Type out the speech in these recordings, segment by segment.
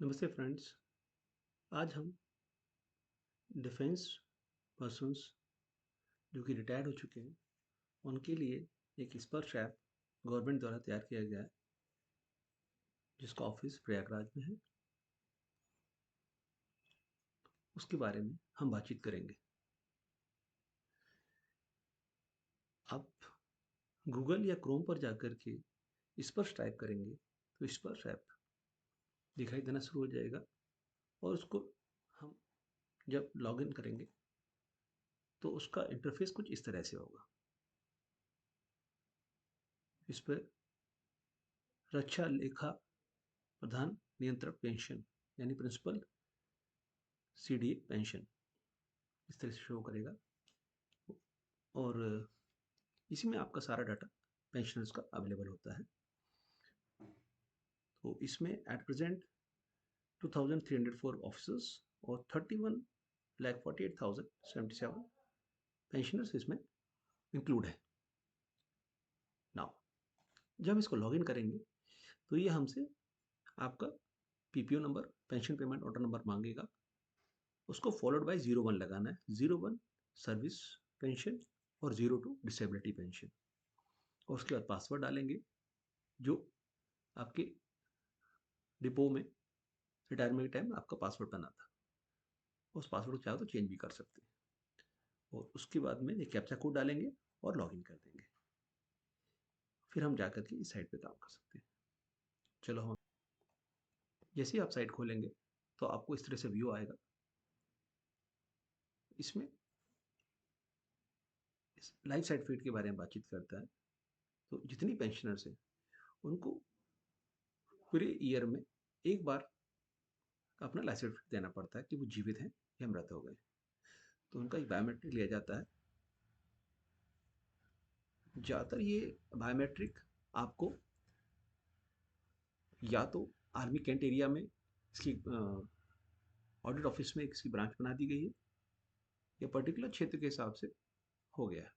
नमस्ते फ्रेंड्स। आज हम डिफेंस पर्सन्स जो कि रिटायर्ड हो चुके हैं उनके लिए एक स्पर्श ऐप गवर्नमेंट द्वारा तैयार किया गया है जिसका ऑफिस प्रयागराज में है। उसके बारे में हम बातचीत करेंगे। आप गूगल या क्रोम पर जाकर के स्पर्श टाइप करेंगे तो स्पर्श ऐप दिखाई देना शुरू हो जाएगा और उसको हम जब लॉगिन करेंगे तो उसका इंटरफेस कुछ इस तरह से होगा। इस पर रक्षा लेखा प्रधान नियंत्रक पेंशन यानी प्रिंसिपल सीडीए पेंशन इस तरह से शो करेगा और इसी में आपका सारा डाटा पेंशनर्स का अवेलेबल होता है। तो इसमें एट प्रेजेंट 2304 ऑफिसर्स और 31,48,077 पेंशनर्स इसमें इंक्लूड है। नाउ जब हम इसको लॉगिन करेंगे तो ये हमसे आपका PPO number, pension payment order number मांगेगा। उसको फॉलोड बाय 01 लगाना है। 01 सर्विस पेंशन और 02 डिसेबिलिटी पेंशन और उसके बाद पासवर्ड डालेंगे जो आपके डिपो में रिटायरमेंट के टाइम आपका पासवर्ड बना था। उस पासवर्ड को चाहो तो चेंज भी कर सकते हैं और उसके बाद में एक कैप्चा कोड डालेंगे और लॉगिन कर देंगे। फिर हम जाकर के इस साइट पे काम कर सकते हैं। चलो हम जैसे ही आप साइट खोलेंगे तो आपको इस तरह से व्यू आएगा। इसमें इस लाइफ सर्टिफिकेट के बारे में बातचीत करता है। तो जितनी पेंशनर्स हैं उनको पूरे ईयर में एक बार अपना लाइफ सर्टिफिकेट देना पड़ता है कि वो जीवित हैं या मृत हो गए। तो उनका एक बायोमेट्रिक लिया जाता है। ज़्यादातर ये बायोमेट्रिक आपको या तो आर्मी कैंट एरिया में इसकी ऑडिट ऑफिस में इसकी ब्रांच बना दी गई है या पर्टिकुलर क्षेत्र के हिसाब से हो गया है।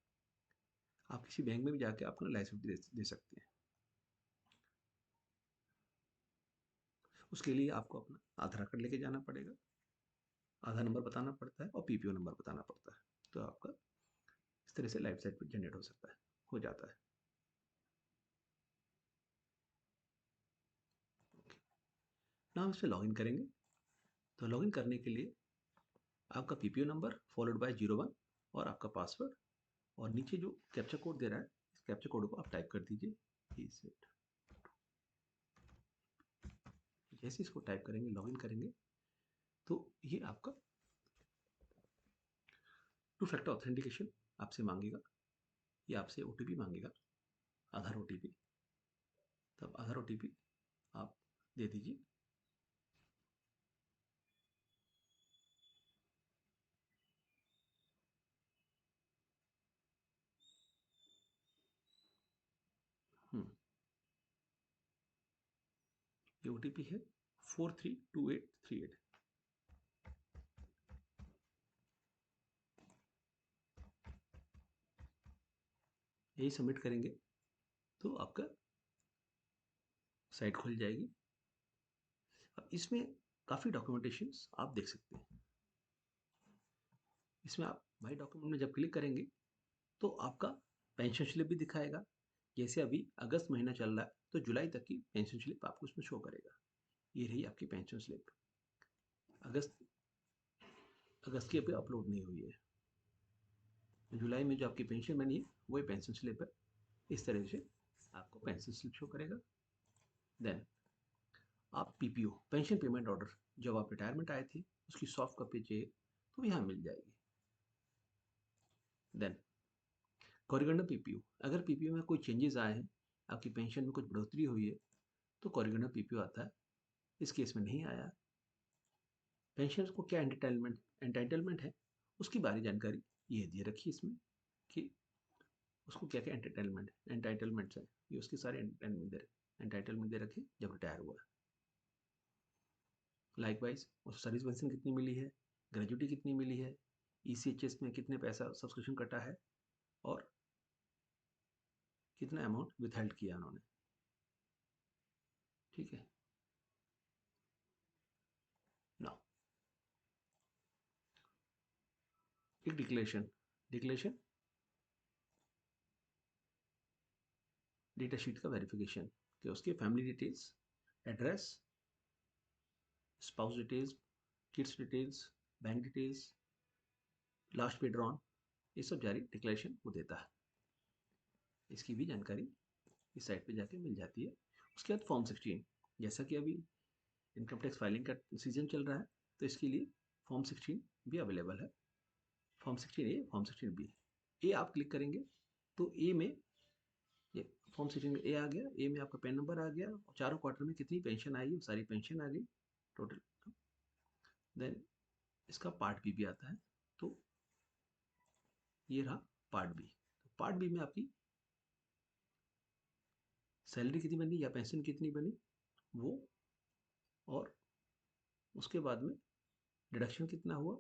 आप किसी बैंक में भी जाके अपना लाइसेंस दे सकते हैं। उसके लिए आपको अपना आधार कार्ड लेके जाना पड़ेगा। आधार नंबर बताना पड़ता है और पीपीओ नंबर बताना पड़ता है। तो आपका इस तरह से लाइफ सर्टिफिकेट जनरेट हो सकता है, हो जाता है। ना हम इस पर लॉगिन करेंगे तो लॉगिन करने के लिए आपका पीपीओ नंबर फॉलोड बाय 01 और आपका पासवर्ड और नीचे जो कैप्चा कोड दे रहा है इस कैप्चा कोड को आप टाइप कर दीजिए। जैसे इसको टाइप करेंगे, लॉगिन करेंगे तो ये आपका 2 फैक्टर ऑथेंटिकेशन आपसे मांगेगा। ये आपसे ओटीपी मांगेगा, आधार ओटीपी। तब आधार ओटीपी आप दे दीजिए। ये ओटीपी है 432838। यही सबमिट करेंगे तो आपका साइट खुल जाएगी। अब इसमें काफ़ी डॉक्यूमेंटेशंस आप देख सकते हैं। इसमें आप माई डॉक्यूमेंट में जब क्लिक करेंगे तो आपका पेंशन स्लिप भी दिखाएगा। जैसे अभी अगस्त महीना चल रहा है तो जुलाई तक की पेंशन स्लिप आपको उसमें शो करेगा। ये रही आपकी पेंशन स्लिप। अगस्त अगस्त की अभी अपलोड नहीं हुई है। जुलाई में जो आपकी पेंशन बनी है वही पेंशन स्लिप है। इस तरह से आपको पेंशन स्लिप शो करेगा। देन आप पीपीओ पेंशन पेमेंट ऑर्डर जब आप रिटायरमेंट आए थे उसकी सॉफ्ट कॉपी चाहिए तो यहाँ मिल जाएगी। देन कोरिगेंडर पीपीओ, अगर पीपीओ में कोई चेंजेस आए हैं, आपकी पेंशन में कुछ बढ़ोतरी हुई है तो कोरिगेंडर पीपीओ आता है। इस केस में नहीं आया। पेंशन को क्या एंटाइटलमेंट है उसकी बारी जानकारी ये दे रखी है इसमें कि उसको क्या क्या एंटाइटलमेंट्स है। ये उसके सारे एंटाइटलमेंट दे रखे जब रिटायर हुआ है। लाइकवाइज उस सर्विस पेंशन कितनी मिली है, ग्रेजुटी कितनी मिली है, ईसीएचएस में कितने पैसा सब्सक्रिप्शन कटा है और कितना अमाउंट विथहेल्ड किया उन्होंने। ठीक है। एक डिक्लेरेशन डेटा शीट का वेरिफिकेशन कि उसके family details, address, spouse details, kids details, bank details, last पे ड्रॉन, ये सब जारी डिक्लेरेशन वो देता है। इसकी भी जानकारी इस साइट पे जाके मिल जाती है। उसके बाद फॉर्म 16, जैसा कि अभी इनकम टैक्स फाइलिंग का सीजन चल रहा है तो इसके लिए फॉर्म 16 भी अवेलेबल है। Form 16A, form 16B। ए आप क्लिक करेंगे तो ए में ये फॉर्म 16 में ए आ गया। ए में आपका पैन नंबर आ गया और चारों क्वार्टर में कितनी पेंशन आई वो सारी पेंशन आ गई टोटल। देन इसका पार्ट बी भी आता है। तो ये रहा पार्ट बी। तो पार्ट बी में आपकी सैलरी कितनी बनी या पेंशन कितनी बनी वो, और उसके बाद में डिडक्शन कितना हुआ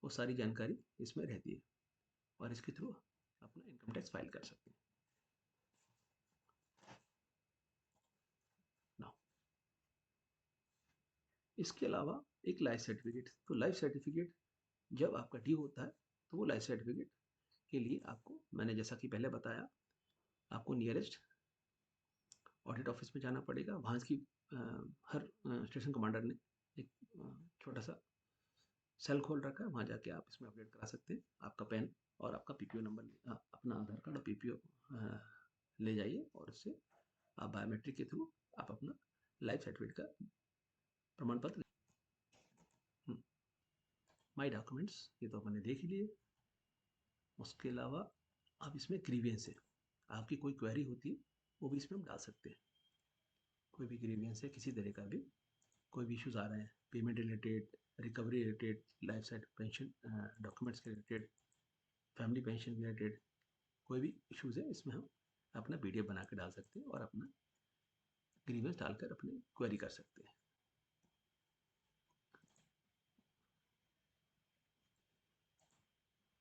वो सारी जानकारी इसमें रहती है और इसके थ्रू अपना इनकम टैक्स फाइल कर सकते हैं। नाउ इसके अलावा एक लाइफ सर्टिफिकेट। तो लाइफ सर्टिफिकेट जब आपका ड्यू होता है तो वो लाइफ सर्टिफिकेट के लिए आपको, मैंने जैसा कि पहले बताया, आपको नियरेस्ट ऑडिट ऑफिस में जाना पड़ेगा। वहाँ की हर स्टेशन कमांडर ने एक छोटा सा सेल खोल रखा है, वहाँ जाके आप इसमें अपडेट करा सकते हैं। आपका पैन और आपका पीपीओ नंबर, अपना आधार कार्ड और पीपीओ ले जाइए और उससे आप बायोमेट्रिक के थ्रू आप अपना लाइफ सर्टिफिकेट का प्रमाण पत्र। माई डॉक्यूमेंट्स ये तो मैंने देख ही लिए। उसके अलावा आप इसमें ग्रीवियंस है, आपकी कोई क्वेरी होती है वो भी इसमें हम डाल सकते हैं। कोई भी ग्रीवियंस है किसी तरह का भी, कोई भी इश्यूज आ रहे हैं payment related, recovery related, life side pension documents के रिलेटेड, फैमिली पेंशन रिलेटेड, कोई भी इश्यूज है इसमें हम अपना पीडीएफ बना के डाल सकते हैं और अपना ग्रीवेंस डालकर अपनी क्वेरी कर सकते हैं।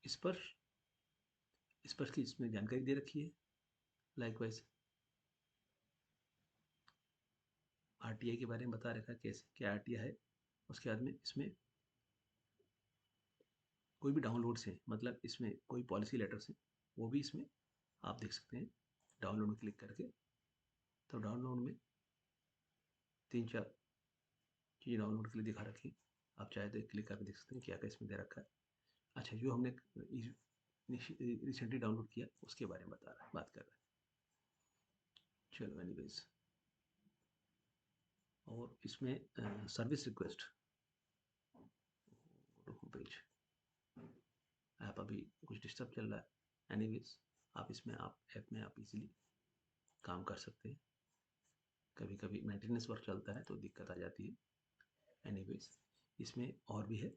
इस पर की इसमें जानकारी दे रखी है। लाइकवाइज आरटीआई के बारे में बता रखा है कैसे क्या आरटीआई है। उसके बाद में इसमें कोई भी डाउनलोड्स हैं, मतलब इसमें कोई पॉलिसी लेटर्स हैं वो भी इसमें आप देख सकते हैं डाउनलोड में क्लिक करके। तो डाउनलोड में 3-4 चीज़ डाउनलोड के लिए दिखा रखी, आप चाहे तो क्लिक करके देख सकते हैं क्या क्या इसमें दे रखा है। अच्छा, जो हमने रिसेंटली डाउनलोड किया उसके बारे में बात कर रहा है। चलो एनीवेज, और इसमें service request home page, app अभी कुछ डिस्टर्ब चल रहा है। एनीवेज आप इसमें ऐप में आप इजीली काम कर सकते हैं। कभी कभी मेंटेनेंस वर्क चलता है तो दिक्कत आ जाती है। एनीवेज इसमें और भी है।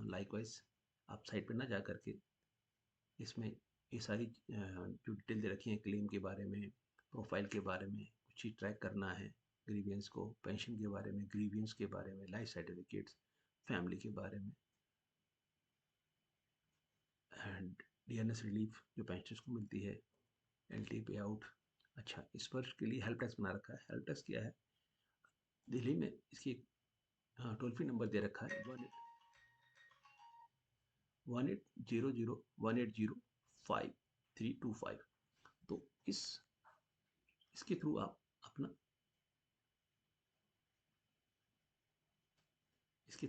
लाइकवाइज आप साइट पर ना जा करके इसमें ये सारी जो डिटेल दे रखी है क्लेम के बारे में, प्रोफाइल के बारे में, कुछ चीज़ ट्रैक करना है, ग्रीवियंस को, पेंशन के बारे में, ग्रीवियंस के बारे में, लाइफ सर्टिफिकेट्स, फैमिली के बारे में, एंड डीएनएस रिलीफ जो पेंशन को मिलती है, एलटी पे आउट। अच्छा, इस पर के लिए हेल्प डेस्क बना रखा है। हेल्प डेस्क क्या है, दिल्ली में इसकी टोल फ्री नंबर दे रखा है 1800-180-5325। तो इसके थ्रू आप अपना इसके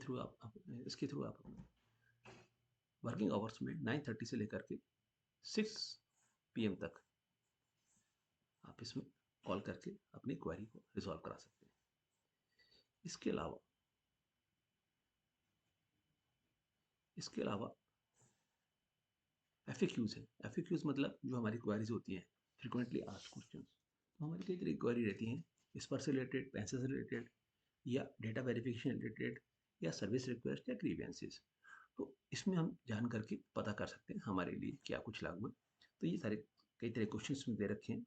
थ्रू आप अपना वर्किंग आवर्स में 9:30 से लेकर के 6 PM तक आप इसमें कॉल करके अपनी क्वेरी को रिजॉल्व करा सकते हैं। इसके अलावा FAQs है। FAQs मतलब जो हमारी क्वेरीज होती हैं, फ्रिक्वेंटली आस्क्ड क्वेश्चन। तो हमारी कई तरह की क्वेरी रहती हैं, इस पर से रिलेटेड, पेंशन से रिलेटेड, या डेटा वेरिफिकेशन रिलेटेड, या सर्विस रिक्वेस्ट, या ग्रीवेंसेस। तो इसमें हम जान करके पता कर सकते हैं हमारे लिए क्या कुछ लागू है। तो ये सारे कई तरह क्वेश्चन दे रखे हैं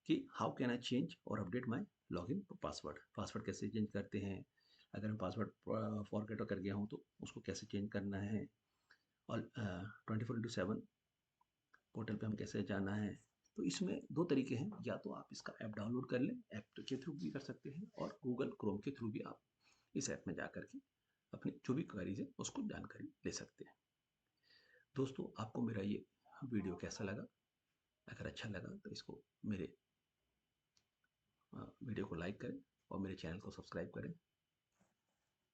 कि हाउ कैन आई चेंज और अपडेट माई लॉगिन पासवर्ड कैसे चेंज करते हैं, अगर मैं पासवर्ड फॉरगेट कर गया हूँ तो उसको कैसे चेंज करना है, और 24/7 पोर्टल पे हम कैसे जाना है। तो इसमें 2 तरीके हैं, या तो आप इसका ऐप डाउनलोड कर लें, ऐप के थ्रू भी कर सकते हैं, और गूगल क्रोम के थ्रू भी आप इस ऐप में जा करके अपनी जो भी क्वेरीज है उसको जानकारी ले सकते हैं। दोस्तों, आपको मेरा ये वीडियो कैसा लगा? अगर अच्छा लगा तो इसको मेरे वीडियो को लाइक करें और मेरे चैनल को सब्सक्राइब करें।